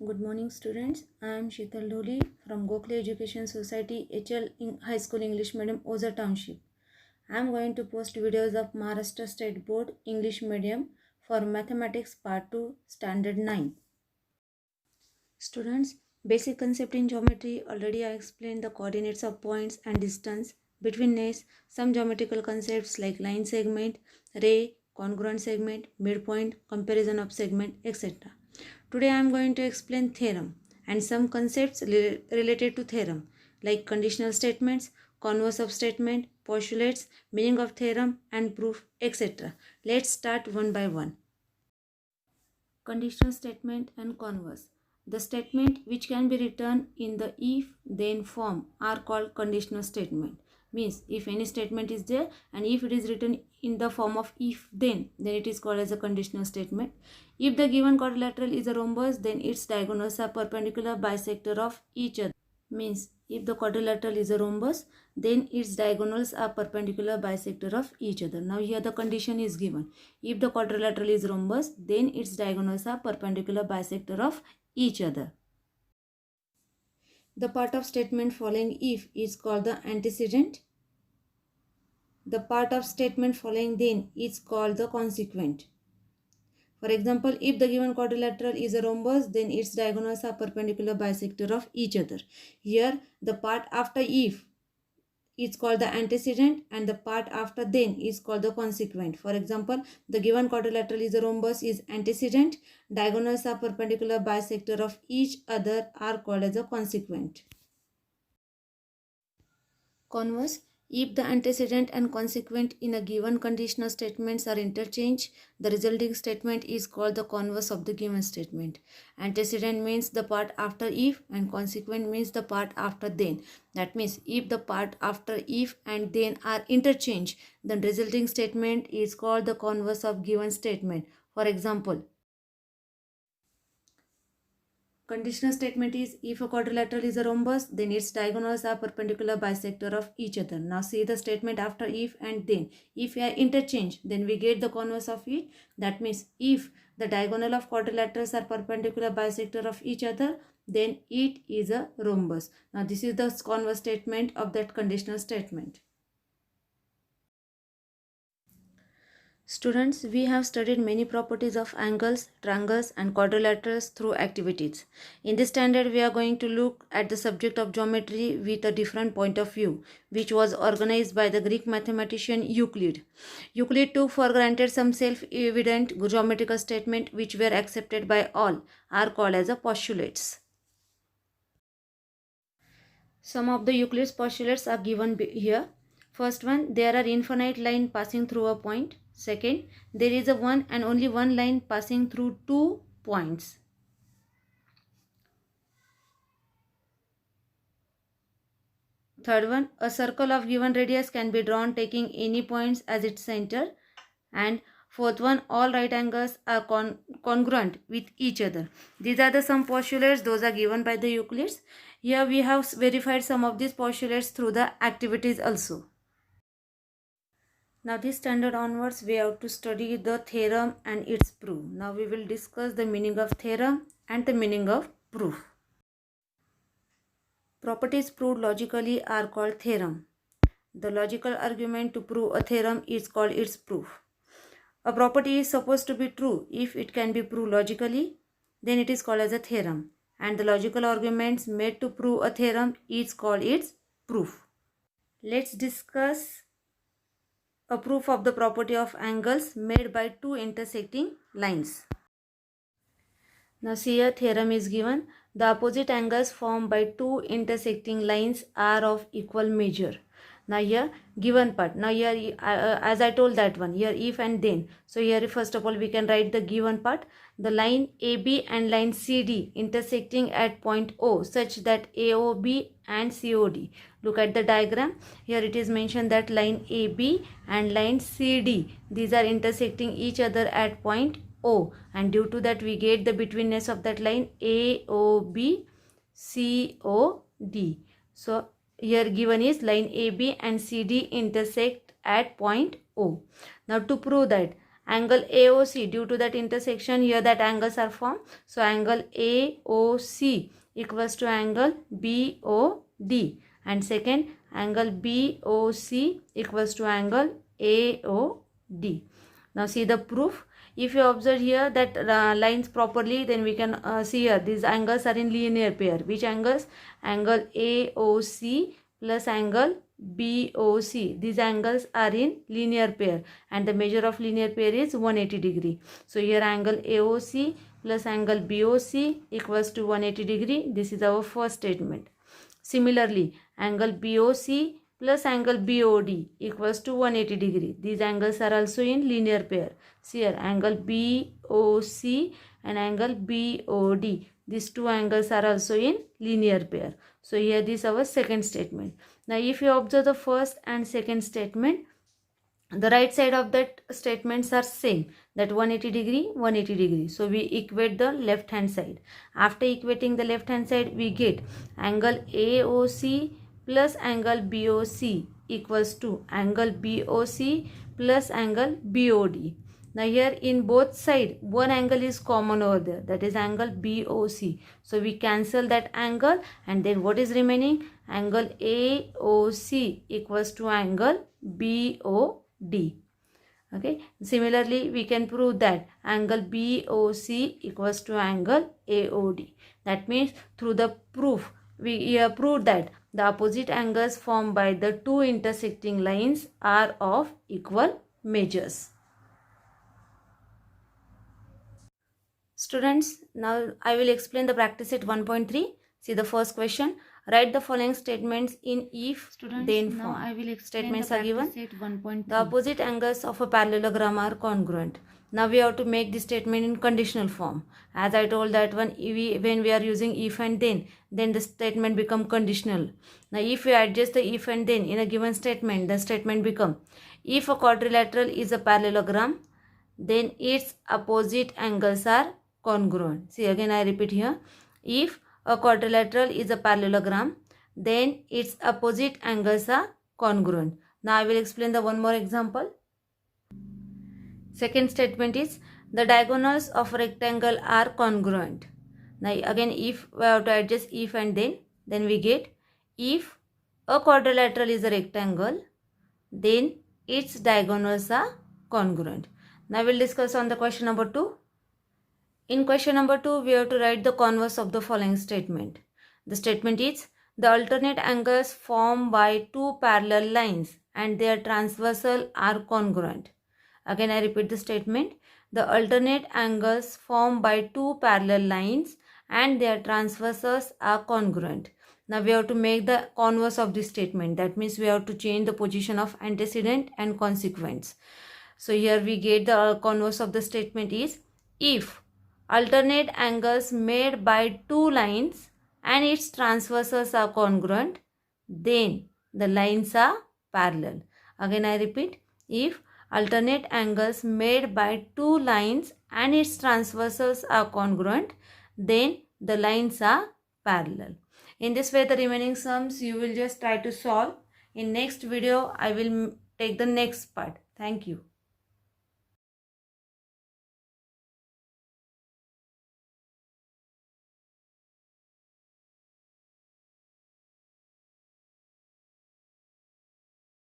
Good morning, students. I am Sheetal Dholi from Gokhale Education Society, HL High School English Medium, Oza Township. I am going to post videos of Maharashtra State Board English Medium for Mathematics Part 2, Standard 9. Students, basic concept in geometry. Already I explained the coordinates of points and distance, betweenness, some geometrical concepts like line segment, ray, congruent segment, midpoint, comparison of segment, etc. Today I am going to explain theorem and some concepts related to theorem like conditional statements, converse of statement, postulates, meaning of theorem and proof, etc. Let's start one by one. Conditional statement and converse. The statement which can be written in the if then form are called conditional statement. Means if any statement is there and if it is written in the form of if then it is called as a conditional statement. If the given quadrilateral is a rhombus, then its diagonals are perpendicular bisector of each other. Means if the quadrilateral is a rhombus, then its diagonals are perpendicular bisector of each other. Now here the condition is given. If the quadrilateral is rhombus, then its diagonals are perpendicular bisector of each other. The part of statement following if is called the antecedent. The part of statement following then is called the consequent. For example, if the given quadrilateral is a rhombus, then its diagonals are perpendicular bisector of each other. Here, the part after if is called the antecedent and the part after then is called the consequent. For example, the given quadrilateral is a rhombus is antecedent, diagonals are perpendicular bisector of each other are called as a consequent. Converse, if the antecedent and consequent in a given conditional statements are interchanged, the resulting statement is called the converse of the given statement. Antecedent means the part after if and consequent means the part after then. That means if the part after if and then are interchanged, the resulting statement is called the converse of given statement. For example, conditional statement is if a quadrilateral is a rhombus, then its diagonals are perpendicular bisector of each other. Now see the statement after if and then. If we are interchanged, then we get the converse of it. That means if the diagonal of quadrilaterals are perpendicular bisector of each other, then it is a rhombus. Now this is the converse statement of that conditional statement. Students, we have studied many properties of angles, triangles and quadrilaterals through activities. In this standard, we are going to look at the subject of geometry with a different point of view, which was organized by the Greek mathematician Euclid. Euclid took for granted some self-evident geometrical statements which were accepted by all, are called as postulates. Some of the Euclid's postulates are given here. First one, there are infinite lines passing through a point. Second, there is a one and only one line passing through 2 points. Third one, a circle of given radius can be drawn taking any points as its center. And fourth one, all right angles are congruent with each other. These are the some postulates, those are given by the Euclids. Here we have verified some of these postulates through the activities also. Now this standard onwards we have to study the theorem and its proof. Now we will discuss the meaning of theorem and the meaning of proof. Properties proved logically are called theorem. The logical argument to prove a theorem is called its proof. A property is supposed to be true if it can be proved logically, then it is called as a theorem. And the logical arguments made to prove a theorem is called its proof. Let's discuss a proof of the property of angles made by two intersecting lines. Now see a theorem is given. The opposite angles formed by two intersecting lines are of equal measure. Now here given part. Now here as I told that one, here if and then. So here first of all we can write the given part. The line AB and line CD intersecting at point O such that AOB and COD. Look at the diagram. Here it is mentioned that line AB and line CD, these are intersecting each other at point O, and due to that we get the betweenness of that line AOB COD. So here given is line AB and CD intersect at point O. Now to prove that angle AOC, due to that intersection here that angles are formed. So angle AOC equals to angle BOD, and second angle BOC equals to angle AOD. Now see the proof. If you observe here that lines properly, then we can see here these angles are in linear pair. Which angles? Angle AOC plus angle BOC. These angles are in linear pair, and the measure of linear pair is 180 degree. So here angle AOC plus angle BOC equals to 180 degree. This is our first statement. Similarly, angle BOC plus angle BOD equals to 180 degree. These angles are also in linear pair. See here, angle BOC and angle BOD. These two angles are also in linear pair. So here this is our second statement. Now if you observe the first and second statement, the right side of that statements are same, that 180 degree, 180 degree. So we equate the left hand side. After equating the left hand side, we get angle AOC plus angle BOC equals to angle BOC plus angle BOD. Now here in both sides, one angle is common over there, that is angle BOC. So we cancel that angle, and then what is remaining? Angle AOC equals to angle BOD. Okay. Similarly, we can prove that angle BOC equals to angle AOD. That means through the proof, we proved that the opposite angles formed by the two intersecting lines are of equal measures. Students, now I will explain the practice set 1.3. See the first question. Write the following statements in if then form. I will explain statements are given. The opposite angles of a parallelogram are congruent. Now we have to make this statement in conditional form. As I told that when we are using if and then the statement become conditional. Now if we adjust the if and then in a given statement, the statement become, if a quadrilateral is a parallelogram, then its opposite angles are congruent. See again I repeat here. If a quadrilateral is a parallelogram, then its opposite angles are congruent. Now I will explain the one more example. Second statement is, the diagonals of a rectangle are congruent. Now again if we have to adjust if and then we get, if a quadrilateral is a rectangle, then its diagonals are congruent. Now we will discuss on the question number 2. In question number 2, we have to write the converse of the following statement. The statement is, the alternate angles formed by two parallel lines and their transversal are congruent. Again I repeat the statement. The alternate angles formed by two parallel lines and their transversals are congruent. Now we have to make the converse of this statement. That means we have to change the position of antecedent and consequence. So here we get the converse of the statement is, if alternate angles made by two lines and its transversals are congruent, then the lines are parallel. Again I repeat, if alternate angles made by two lines and its transversals are congruent, then the lines are parallel. In this way the remaining sums you will just try to solve. In next video I will take the next part. Thank you.